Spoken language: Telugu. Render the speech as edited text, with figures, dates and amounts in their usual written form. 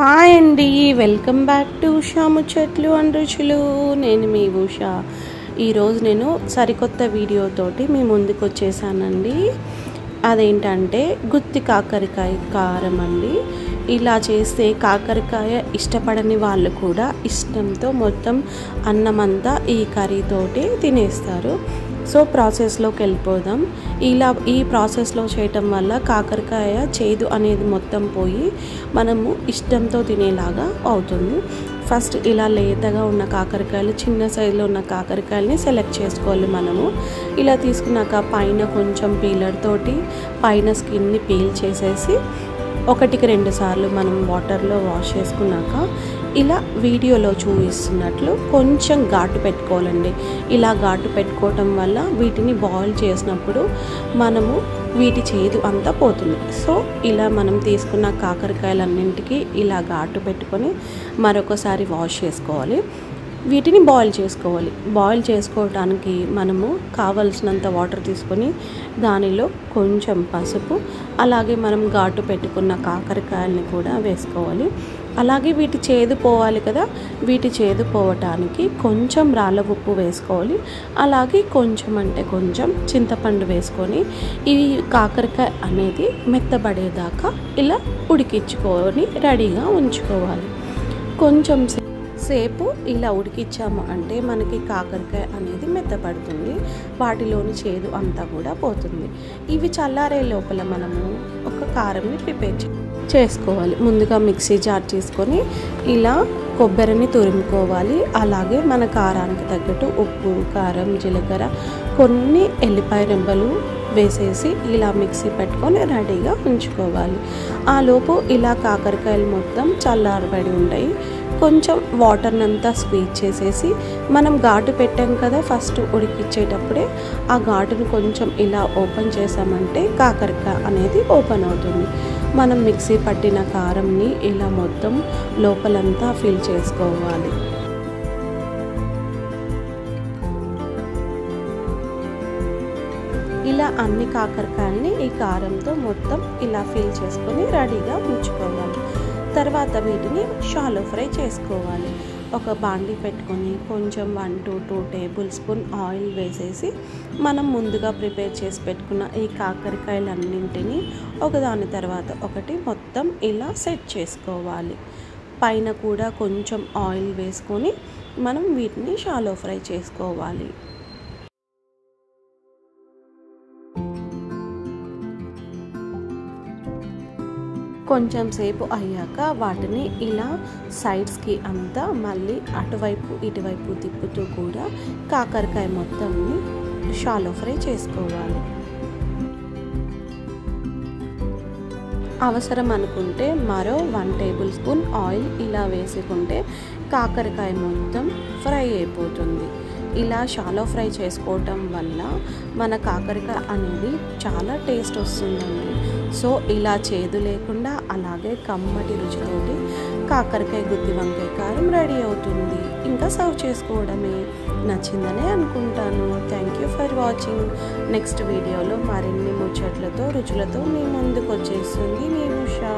హాయ్ అండి, వెల్కమ్ బ్యాక్ టు ఉషా ముచ్చట్లు అండ్ రుచులు. నేను మీ ఉషా. ఈరోజు నేను సరికొత్త వీడియోతోటి మీ ముందుకు వచ్చేసానండి. అదేంటంటే గుత్తి కాకరకాయ కారం అండి. ఇలా చేస్తే కాకరకాయ ఇష్టపడని వాళ్ళు కూడా ఇష్టంతో మొత్తం అన్నమంతా ఈ కర్రీతోటి తినేస్తారు. సో ప్రాసెస్లోకి వెళ్ళిపోదాం. ఈ ప్రాసెస్లో చేయటం వల్ల కాకరకాయ చేదు అనేది మొత్తం పోయి మనము ఇష్టంతో తినేలాగా అవుతుంది. ఫస్ట్ ఇలా లేతగా ఉన్న కాకరకాయలు, చిన్న సైజులో ఉన్న కాకరకాయలని సెలెక్ట్ చేసుకోవాలి. మనము ఇలా తీసుకున్నాక పైన కొంచెం పీలర్ తోటి పైన స్కిన్ని పీల్ చేసేసి 1-2 సార్లు మనం వాటర్లో వాష్ చేసుకున్నాక ఇలా వీడియోలో చూపిస్తున్నట్లు కొంచెం ఘాటు పెట్టుకోవాలండి. ఇలా ఘాటు పెట్టుకోవటం వల్ల వీటిని బాయిల్ చేసినప్పుడు మనము వీటి చేదు అంతా పోతుంది. సో ఇలా మనం తీసుకున్న కాకరకాయలన్నింటికి ఇలా ఘాటు పెట్టుకొని మరొకసారి వాష్ చేసుకోవాలి. వీటిని బాయిల్ చేసుకోవాలి. బాయిల్ చేసుకోవడానికి మనము కావలసినంత వాటర్ తీసుకొని దానిలో కొంచెం పసుపు, అలాగే మనం ఘాటు పెట్టుకున్న కాకరకాయలని కూడా వేసుకోవాలి. అలాగే వీటి చేదు పోవాలి కదా, వీటి చేదు పోవటానికి కొంచెం రాళ్ళ ఉప్పు వేసుకోవాలి. అలాగే కొంచెం చింతపండు వేసుకొని ఈ కాకరకాయ అనేది మెత్తబడేదాకా ఇలా ఉడికించుకొని రెడీగా ఉంచుకోవాలి. కొంచెం సేపు ఇలా ఉడికించాము అంటే మనకి కాకరకాయ అనేది మెత్తపడుతుంది, వాటిలోని చేదు అంతా కూడా పోతుంది. ఇవి చల్లారే లోపల మనము ఒక కారంని ప్రిపేర్ చేసుకోవాలి. ముందుగా మిక్సీ జార్ తీసుకొని ఇలా కొబ్బరిని తురుముకోవాలి. అలాగే మన కారానికి తగ్గట్టు ఉప్పు, కారం, జీలకర్ర, కొన్ని ఎల్లిపాయ రెబ్బలు వేసేసి ఇలా మిక్సీ పెట్టుకొని రెడీగా ఉంచుకోవాలి. ఆ లోపు ఇలా కాకరకాయలు మొత్తం చల్లారబడి ఉంటాయి. కొంచెం వాటర్నంతా స్క్వీజ్ చేసేసి మనం ఘాటు పెట్టాం కదా ఫస్ట్ ఉడికిచ్చేటప్పుడే, ఆ ఘాటును కొంచెం ఇలా ఓపెన్ చేసామంటే కాకరకాయ అనేది ఓపెన్ అవుతుంది. మనం మిక్సీ పట్టిన కారంని ఇలా మొత్తం లోపలంతా ఫిల్ చేసుకోవాలి. ఇలా అన్ని కాకరకాయల్ని ఈ కారంతో మొత్తం ఇలా ఫిల్ చేసుకొని రెడీగా ఉంచుకోవాలి. తర్వాత వీటిని షాలో ఫ్రై చేసుకోవాలి. ఒక బాండీ పెట్టుకొని కొంచెం 1 to 2 టేబుల్ స్పూన్ ఆయిల్ వేసేసి మనం ముందుగా ప్రిపేర్ చేసి పెట్టుకున్న ఈ కాకరకాయలన్నింటినీ ఒకదాని తర్వాత ఒకటి మొత్తం ఇలా సెట్ చేసుకోవాలి. పైన కూడా కొంచెం ఆయిల్ వేసుకొని మనం వీటిని షాలో ఫ్రై చేసుకోవాలి. కొంచెం సేపు అయ్యాక వాటిని ఇలా సైడ్స్కి అంతా మళ్ళీ అటువైపు ఇటువైపు తిప్పుతూ కూడా కాకరకాయ మొత్తంని షాలో ఫ్రై చేసుకోవాలి. అవసరం అనుకుంటే మరో 1 టేబుల్ స్పూన్ ఆయిల్ ఇలా వేసుకుంటే కాకరకాయ మొత్తం ఫ్రై అయిపోతుంది. ఇలా షాలో ఫ్రై చేసుకోవటం వల్ల మన కాకరకాయ అనేది చాలా టేస్ట్ వస్తుందండి. సో ఇలా చేదు లేకుండా అలాగే కమ్మటి రుచితోటి కాకరకాయ గుత్తి వంకాయ కారం రెడీ అవుతుంది. ఇంకా సర్వ్ చేసుకోవడమే. నచ్చిందనే అనుకుంటాను. Thank you for watching. Next వీడియోలో మరిన్ని ముచ్చట్లతో రుచులతో మీ ముందుకు వచ్చేస్తుంది మీ ఉషా.